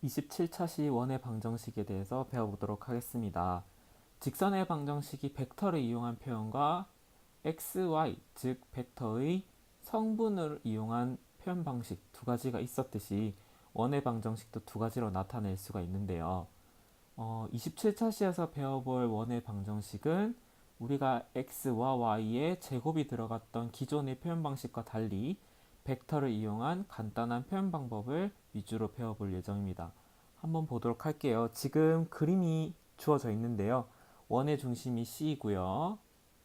27차시 원의 방정식에 대해서 배워보도록 하겠습니다. 직선의 방정식이 벡터를 이용한 표현과 x, y, 즉 벡터의 성분을 이용한 표현 방식 두 가지가 있었듯이 원의 방정식도 두 가지로 나타낼 수가 있는데요. 27차시에서 배워볼 원의 방정식은 우리가 x와 y의 제곱이 들어갔던 기존의 표현 방식과 달리 벡터를 이용한 간단한 표현 방법을 위주로 배워볼 예정입니다. 한번 보도록 할게요. 지금 그림이 주어져 있는데요. 원의 중심이 C이고요.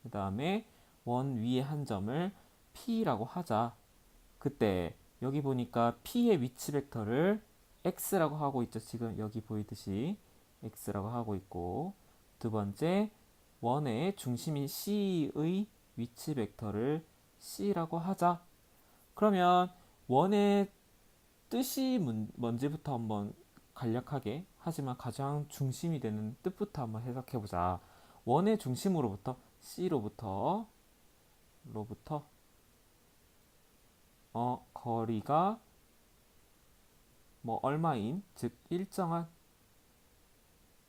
그 다음에 원 위에 한 점을 P라고 하자. 그때 여기 보니까 P의 위치 벡터를 X라고 하고 있죠. 지금 여기 보이듯이 X라고 하고 있고, 두 번째 원의 중심인 C의 위치 벡터를 C라고 하자. 그러면 원의 뜻이 뭔지부터 한번 간략하게, 하지만 가장 중심이 되는 뜻부터 한번 해석해보자. 원의 중심으로부터 C로부터 거리가 뭐 얼마인, 즉 일정한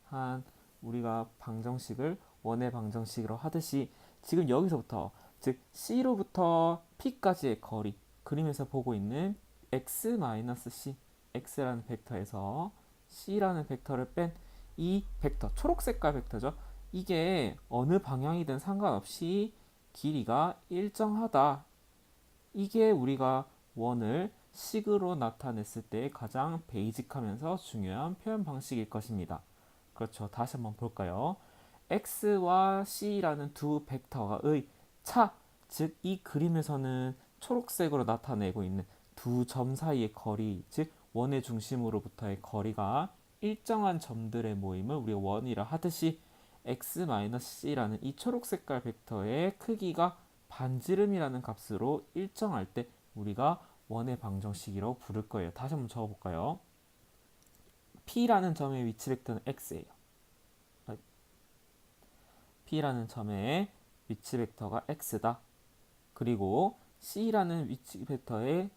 한 우리가 방정식을 원의 방정식으로 하듯이 지금 여기서부터, 즉 C로부터 P까지의 거리, 그림에서 보고 있는 x-c, x라는 벡터에서 C라는 벡터를 뺀 이 벡터, 초록 색깔 벡터죠. 이게 어느 방향이든 상관없이 길이가 일정하다. 이게 우리가 원을 식으로 나타냈을 때 가장 베이직하면서 중요한 표현 방식일 것입니다. 그렇죠. 다시 한번 볼까요? x와 c라는 두 벡터의 차, 즉 이 그림에서는 초록색으로 나타내고 있는 두 점 사이의 거리, 즉 원의 중심으로부터의 거리가 일정한 점들의 모임을 우리가 원이라 하듯이 x-c라는 이 초록 색깔 벡터의 크기가 반지름이라는 값으로 일정할 때 우리가 원의 방정식이라고 부를 거예요. 다시 한번 적어볼까요? P라는 점의 위치 벡터는 x예요. P라는 점의 위치 벡터가 x다. 그리고 C라는 위치 벡터의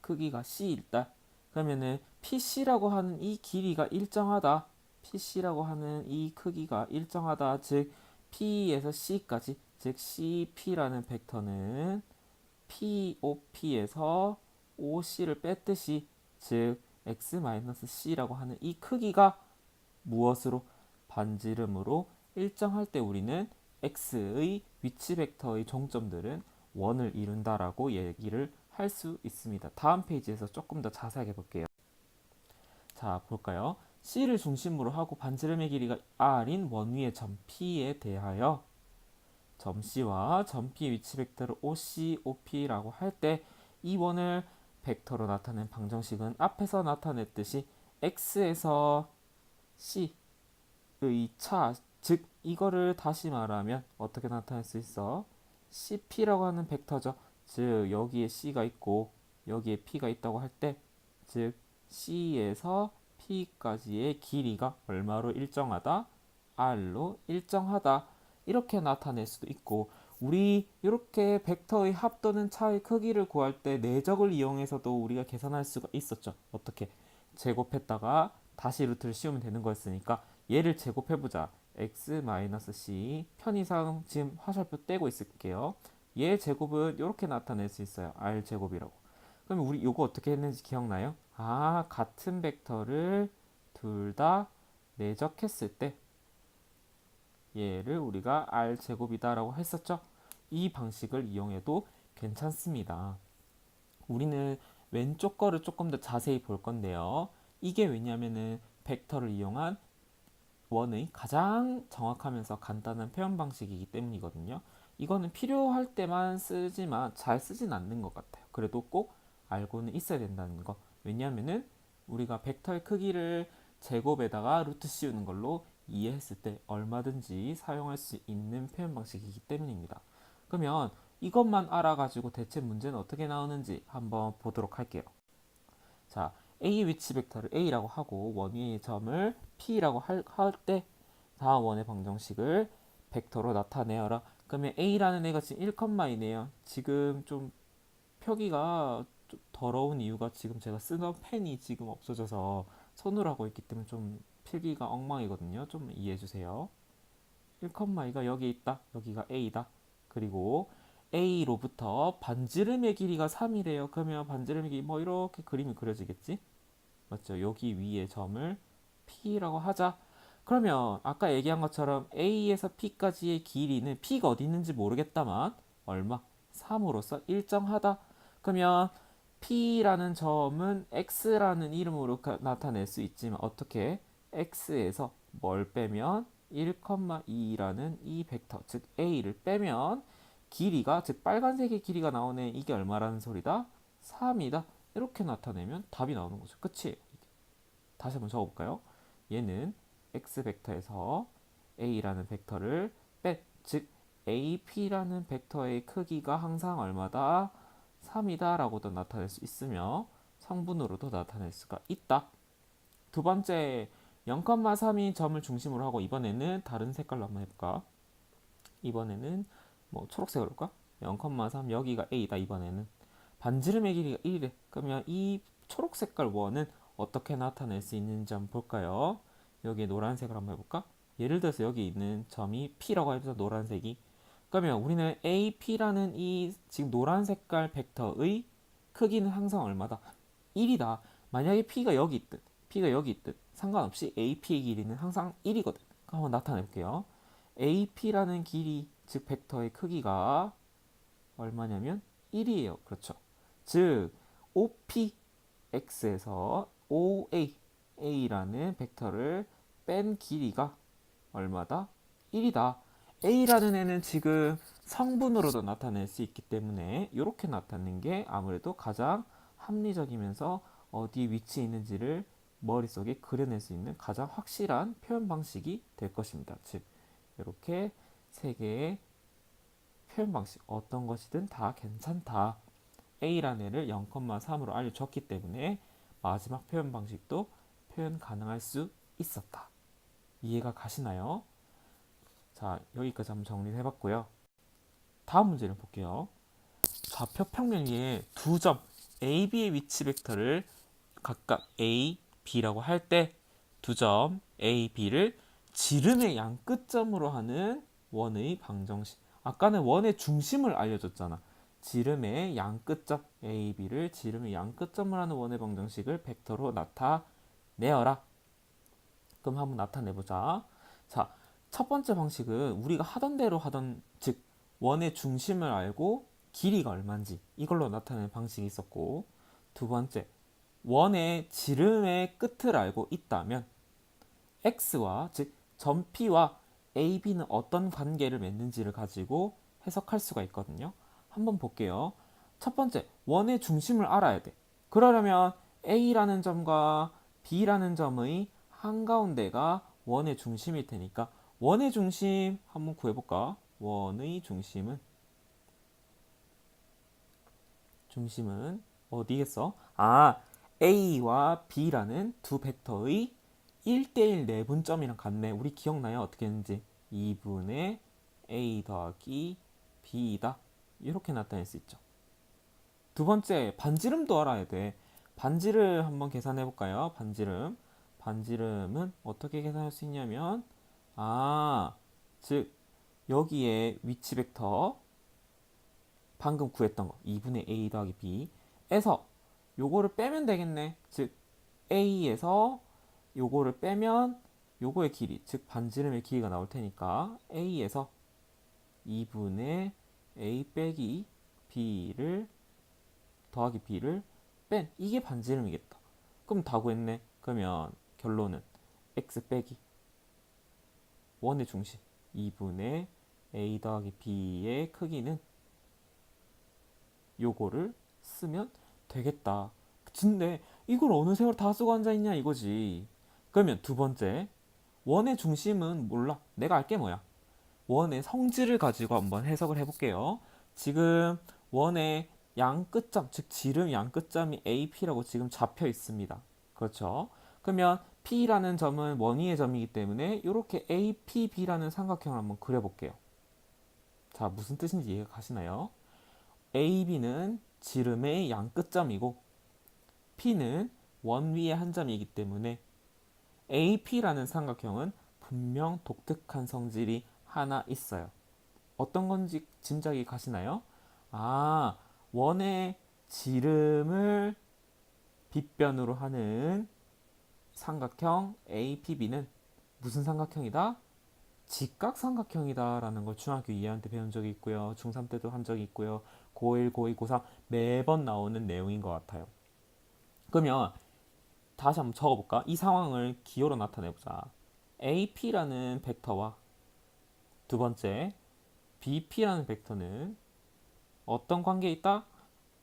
크기가 C일다. 그러면은 PC라고 하는 이 길이가 일정하다. PC라고 하는 이 크기가 일정하다. 즉 P에서 C까지, 즉 CP라는 벡터는 POP에서 OC를 뺐듯이, 즉 x-c라고 하는 이 크기가 무엇으로? 반지름으로 일정할 때 우리는 x의 위치 벡터의 종점들은 원을 이룬다라고 얘기를 할 수 있습니다. 다음 페이지에서 조금 더 자세하게 볼게요. 자, 볼까요? C를 중심으로 하고 반지름의 길이가 R인 원 위의 점 P에 대하여 점 C와 점 P의 위치 벡터를 OC, OP라고 할 때 이 원을 벡터로 나타낸 방정식은 앞에서 나타냈듯이 X에서 C의 차, 즉 이거를 다시 말하면 어떻게 나타낼 수 있어? CP라고 하는 벡터죠. 즉 여기에 C가 있고 여기에 P가 있다고 할 때, 즉 C에서 P까지의 길이가 얼마로 일정하다? R로 일정하다. 이렇게 나타낼 수도 있고, 우리 이렇게 벡터의 합 또는 차의 크기를 구할 때 내적을 이용해서도 우리가 계산할 수가 있었죠. 어떻게? 제곱했다가 다시 루트를 씌우면 되는 거였으니까 얘를 제곱해보자. x-c, 편의상 지금 화살표 떼고 있을게요. 얘 제곱은 이렇게 나타낼 수 있어요. r 제곱이라고. 그럼 우리 이거 어떻게 했는지 기억나요? 아, 같은 벡터를 둘 다 내적했을 때 얘를 우리가 r 제곱이다라고 했었죠. 이 방식을 이용해도 괜찮습니다. 우리는 왼쪽 거를 조금 더 자세히 볼 건데요. 이게 왜냐면은 벡터를 이용한 원의 가장 정확하면서 간단한 표현 방식이기 때문이거든요. 이거는 필요할 때만 쓰지만 잘 쓰진 않는 것 같아요. 그래도 꼭 알고는 있어야 된다는 거. 왜냐하면은 우리가 벡터의 크기를 제곱에다가 루트 씌우는 걸로 이해했을 때 얼마든지 사용할 수 있는 표현 방식이기 때문입니다. 그러면 이것만 알아가지고 대체 문제는 어떻게 나오는지 한번 보도록 할게요. 자, A 위치 벡터를 A라고 하고 원 위의 점을 P라고 할 때 다음 원의 방정식을 벡터로 나타내어라. 그러면 A라는 애가 지금 1컴마이네요. 지금 좀 표기가 좀 더러운 이유가 지금 제가 쓰던 펜이 지금 없어져서 손으로 하고 있기 때문에 좀 필기가 엉망이거든요. 좀 이해해 주세요. 1,2가 여기 있다. 여기가 A다. 그리고 A로부터 반지름의 길이가 3이래요. 그러면 반지름의 길이 뭐 이렇게 그림이 그려지겠지? 맞죠? 여기 위에 점을 P라고 하자. 그러면 아까 얘기한 것처럼 A에서 P까지의 길이는 P가 어디 있는지 모르겠다만 얼마? 3으로서 일정하다. 그러면 P라는 점은 X라는 이름으로 나타낼 수 있지만 어떻게? X에서 뭘 빼면 1,2라는 이 벡터, 즉 A를 빼면 길이가, 즉 빨간색의 길이가 나오네. 이게 얼마라는 소리다? 3이다. 이렇게 나타내면 답이 나오는 거죠. 그치? 다시 한번 적어볼까요? 얘는 x 벡터에서 a라는 벡터를 즉 ap라는 벡터의 크기가 항상 얼마다? 3이다 라고도 나타낼 수 있으며 성분으로도 나타낼 수가 있다. 두 번째, 0,3이 점을 중심으로 하고 이번에는 다른 색깔로 한번 해볼까? 이번에는 뭐 초록색으로 할까? 0,3 여기가 a다. 이번에는 반지름의 길이가 1이래. 그러면 이 초록 색깔 원은 어떻게 나타낼 수 있는지 한번 볼까요? 여기 노란색을 한번 해볼까? 예를 들어서 여기 있는 점이 P라고 해서 노란색이. 그러면 우리는 AP라는 이 지금 노란 색깔 벡터의 크기는 항상 얼마다? 1이다. 만약에 P가 여기 있든 상관없이 AP의 길이는 항상 1이거든. 한번 나타내 볼게요. AP라는 길이, 즉 벡터의 크기가 얼마냐면 1이에요. 그렇죠. 즉 OPX에서 A라는 벡터를 뺀 길이가 얼마다? 1이다. A라는 애는 지금 성분으로도 나타낼 수 있기 때문에 이렇게 나타내는 게 아무래도 가장 합리적이면서 어디 위치에 있는지를 머릿속에 그려낼 수 있는 가장 확실한 표현 방식이 될 것입니다. 즉 이렇게 세 개의 표현 방식 어떤 것이든 다 괜찮다. A라는 애를 0,3으로 알려줬기 때문에 마지막 표현 방식도 표현 가능할 수 있었다. 이해가 가시나요? 자, 여기까지 한번 정리를 해봤고요. 다음 문제를 볼게요. 좌표 평면 위에 두 점 A, B의 위치 벡터를 각각 A, B라고 할 때 두 점 A, B를 지름의 양 끝점으로 하는 원의 방정식. 아까는 원의 중심을 알려줬잖아. 지름의 양 끝점 A, B를 지름의 양 끝점을 하는 원의 방정식을 벡터로 나타내어라. 그럼 한번 나타내보자. 자, 첫 번째 방식은 우리가 하던 대로 하던, 즉 원의 중심을 알고 길이가 얼마인지 이걸로 나타내는 방식이 있었고, 두 번째, 원의 지름의 끝을 알고 있다면 x와 즉 점 P와 AB는 어떤 관계를 맺는지를 가지고 해석할 수가 있거든요. 한번 볼게요. 첫 번째, 원의 중심을 알아야 돼. 그러려면 A라는 점과 B라는 점의 한가운데가 원의 중심일 테니까 원의 중심 한번 구해볼까? 원의 중심은 어디겠어? 아, A와 B라는 두 벡터의 1대1 내분점이랑 같네. 우리 기억나요? 어떻게 했는지. 2분의 A 더하기 B이다. 이렇게 나타낼 수 있죠. 두 번째, 반지름도 알아야 돼. 반지름 한번 계산해 볼까요? 반지름은 어떻게 계산할 수 있냐면, 즉 여기에 위치 벡터 방금 구했던 거 2분의 A 더하기 B에서 요거를 빼면 되겠네. 즉 A에서 요거를 빼면 요거의 길이, 즉 반지름의 길이가 나올 테니까 A에서 2분의 A 빼기 B를 더하기 B를 뺀 이게 반지름이겠다. 그럼 다 구했네. 그러면 결론은 X 빼기 원의 중심 2분의 A 더하기 B의 크기는 요거를 쓰면 되겠다. 근데 이걸 어느 세월 다 쓰고 앉아있냐 이거지. 그러면 두 번째, 원의 중심은 몰라. 내가 알게 뭐야. 원의 성질을 가지고 한번 해석을 해볼게요. 지금 원의 양 끝점, 즉 지름 양 끝점이 AP라고 지금 잡혀 있습니다. 그렇죠? 그러면 P라는 점은 원위의 점이기 때문에 이렇게 APB라는 삼각형을 한번 그려볼게요. 자, 무슨 뜻인지 이해가 가시나요? AB는 지름의 양 끝점이고 P는 원 위의 한 점이기 때문에 AP라는 삼각형은 분명 독특한 성질이 하나 있어요. 어떤 건지 짐작이 가시나요? 아, 원의 지름을 빗변으로 하는 삼각형 APB는 무슨 삼각형이다? 직각삼각형이다라는 걸 중학교 2학년 때 배운 적이 있고요. 중3 때도 한 적이 있고요. 고1, 고2, 고3 매번 나오는 내용인 것 같아요. 그러면 다시 한번 적어볼까? 이 상황을 기호로 나타내보자. AP라는 벡터와 두 번째 BP라는 벡터는 어떤 관계에 있다?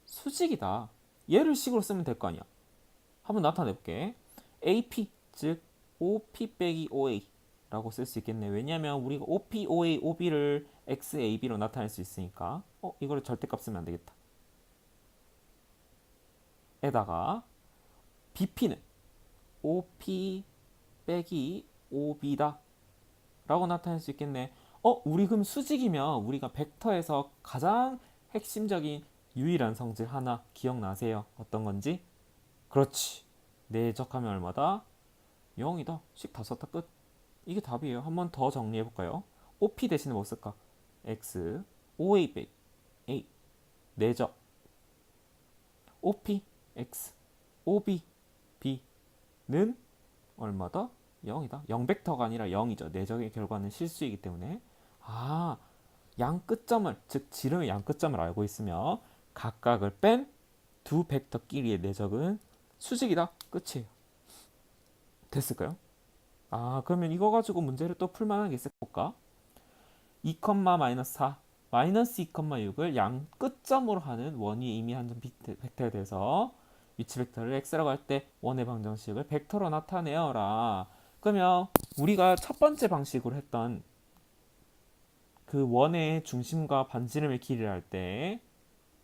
수직이다. 얘를 식으로 쓰면 될 거 아니야. 한번 나타내볼게. AP 즉 OP 빼기 OA 라고 쓸 수 있겠네. 왜냐면 우리가 OP, OA, OB를 XAB로 나타낼 수 있으니까 이거를 절대값 쓰면 안 되겠다. 에다가 BP는 OP 빼기 OB다 라고 나타낼 수 있겠네. 우리 그럼 수직이면 우리가 벡터에서 가장 핵심적인 유일한 성질 하나 기억나세요? 어떤 건지? 그렇지. 내적하면 얼마다? 0이다. 식 다 썼다 끝. 이게 답이에요. 한 번 더 정리해 볼까요? OP 대신에 뭐 쓸까? X, OA 빼기 A. 내적. OP, X, OB, B는 얼마다? 0이다. 0벡터가 아니라 0이죠. 내적의 결과는 실수이기 때문에. 양 끝점을, 즉 지름의 양 끝점을 알고 있으며 각각을 뺀 두 벡터끼리의 내적은 수직이다. 끝이에요. 됐을까요? 그러면 이거 가지고 문제를 또 풀만한 게 있을까? 2, 마이너스 4, 마이너스 2, 6을 양 끝점으로 하는 원이 의미하는 벡터에 대해서 위치 벡터를 x라고 할 때 원의 방정식을 벡터로 나타내어라. 그러면 우리가 첫 번째 방식으로 했던 그 원의 중심과 반지름의 길이를 할 때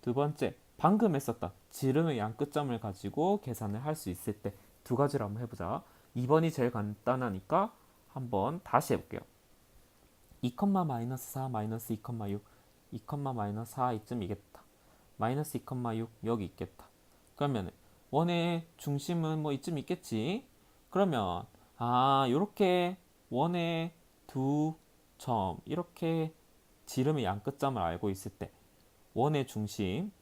두 번째 방금 했었던 지름의 양 끝점을 가지고 계산을 할 수 있을 때 두 가지를 한번 해보자. 2번이 제일 간단하니까 한번 다시 해볼게요. 2, 마이너스 4, 마이너스 2, 6, 2, 마이너스 4 이쯤이겠다. 마이너스 2, 6 여기 있겠다. 그러면 원의 중심은 뭐 이쯤 있겠지. 그러면 요렇게 원의 두 점 이렇게 지름의 양 끝점을 알고 있을 때 원의 중심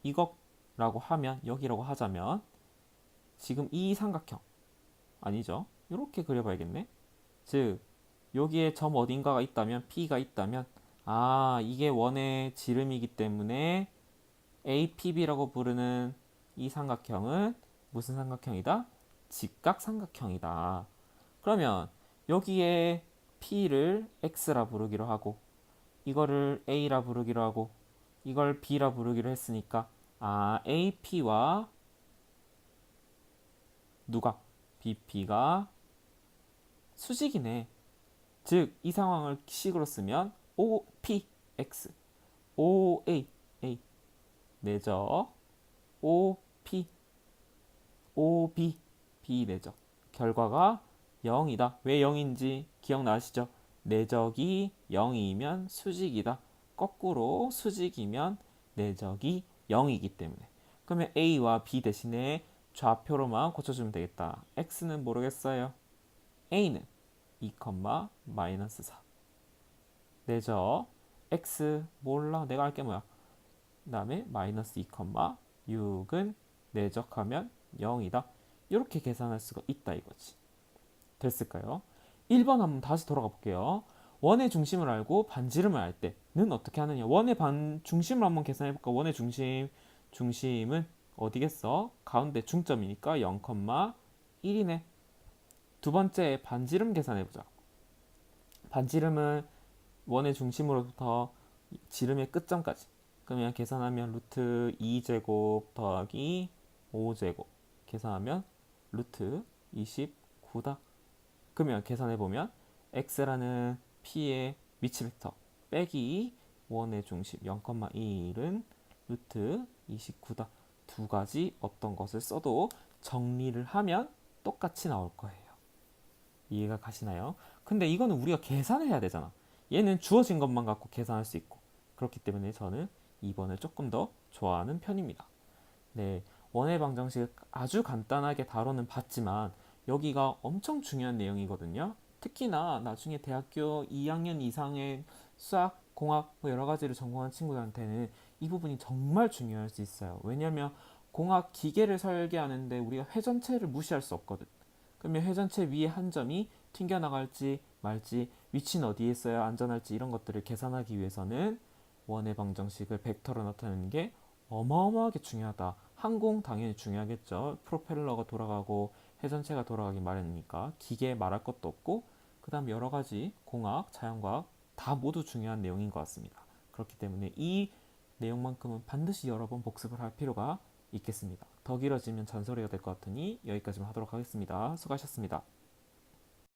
이거라고 하면 여기라고 하자면 지금 이 삼각형 아니죠? 이렇게 그려봐야겠네. 즉 여기에 점 어딘가가 있다면 P가 있다면 이게 원의 지름이기 때문에 APB라고 부르는 이 삼각형은 무슨 삼각형이다? 직각삼각형이다. 그러면 여기에 P를 X라 부르기로 하고 이거를 A라 부르기로 하고 이걸 B라 부르기로 했으니까 AP와 누가? BP가 수직이네. 즉 이 상황을 식으로 쓰면 OPX, OA, A 내적, OP, OB, B 내적. 결과가 0이다. 왜 0인지 기억나시죠? 내적이 0이면 수직이다. 거꾸로 수직이면 내적이 0이기 때문에. 그러면 A와 B 대신에 좌표로만 고쳐주면 되겠다. X는 모르겠어요. A는 2, 마이너스 4. 내적 X 몰라. 내가 알게 뭐야. 그 다음에 마이너스 2, 6은 내적하면 0이다. 이렇게 계산할 수가 있다 이거지. 됐을까요? 1번 한번 다시 돌아가 볼게요. 원의 중심을 알고 반지름을 알 때는 어떻게 하느냐. 원의 중심을 한번 계산해 볼까. 원의 중심은 어디겠어? 가운데 중점이니까 0,1이네. 두 번째 반지름 계산해 보자. 반지름은 원의 중심으로부터 지름의 끝점까지. 그러면 계산하면 루트 2제곱 더하기 5제곱 계산하면 루트 29다. 그러면 계산해보면 x라는 p의 위치 벡터 빼기 원의 중심 0,1은 루트 29다. 두 가지 어떤 것을 써도 정리를 하면 똑같이 나올 거예요. 이해가 가시나요? 근데 이거는 우리가 계산을 해야 되잖아. 얘는 주어진 것만 갖고 계산할 수 있고. 그렇기 때문에 저는 2번을 조금 더 좋아하는 편입니다. 네, 원의 방정식을 아주 간단하게 다뤄는 봤지만 여기가 엄청 중요한 내용이거든요. 특히나 나중에 대학교 2학년 이상의 수학, 공학 뭐 여러 가지를 전공한 친구들한테는 이 부분이 정말 중요할 수 있어요. 왜냐하면 공학 기계를 설계하는데 우리가 회전체를 무시할 수 없거든. 그러면 회전체 위에 한 점이 튕겨나갈지 말지, 위치는 어디에 있어야 안전할지 이런 것들을 계산하기 위해서는 원의 방정식을 벡터로 나타내는 게 어마어마하게 중요하다. 항공 당연히 중요하겠죠. 프로펠러가 돌아가고 회전체가 돌아가기 마련이니까 기계에 말할 것도 없고, 그 다음 여러 가지 공학, 자연과학 다 모두 중요한 내용인 것 같습니다. 그렇기 때문에 이 내용만큼은 반드시 여러 번 복습을 할 필요가 있겠습니다. 더 길어지면 잔소리가 될 것 같으니 여기까지만 하도록 하겠습니다. 수고하셨습니다.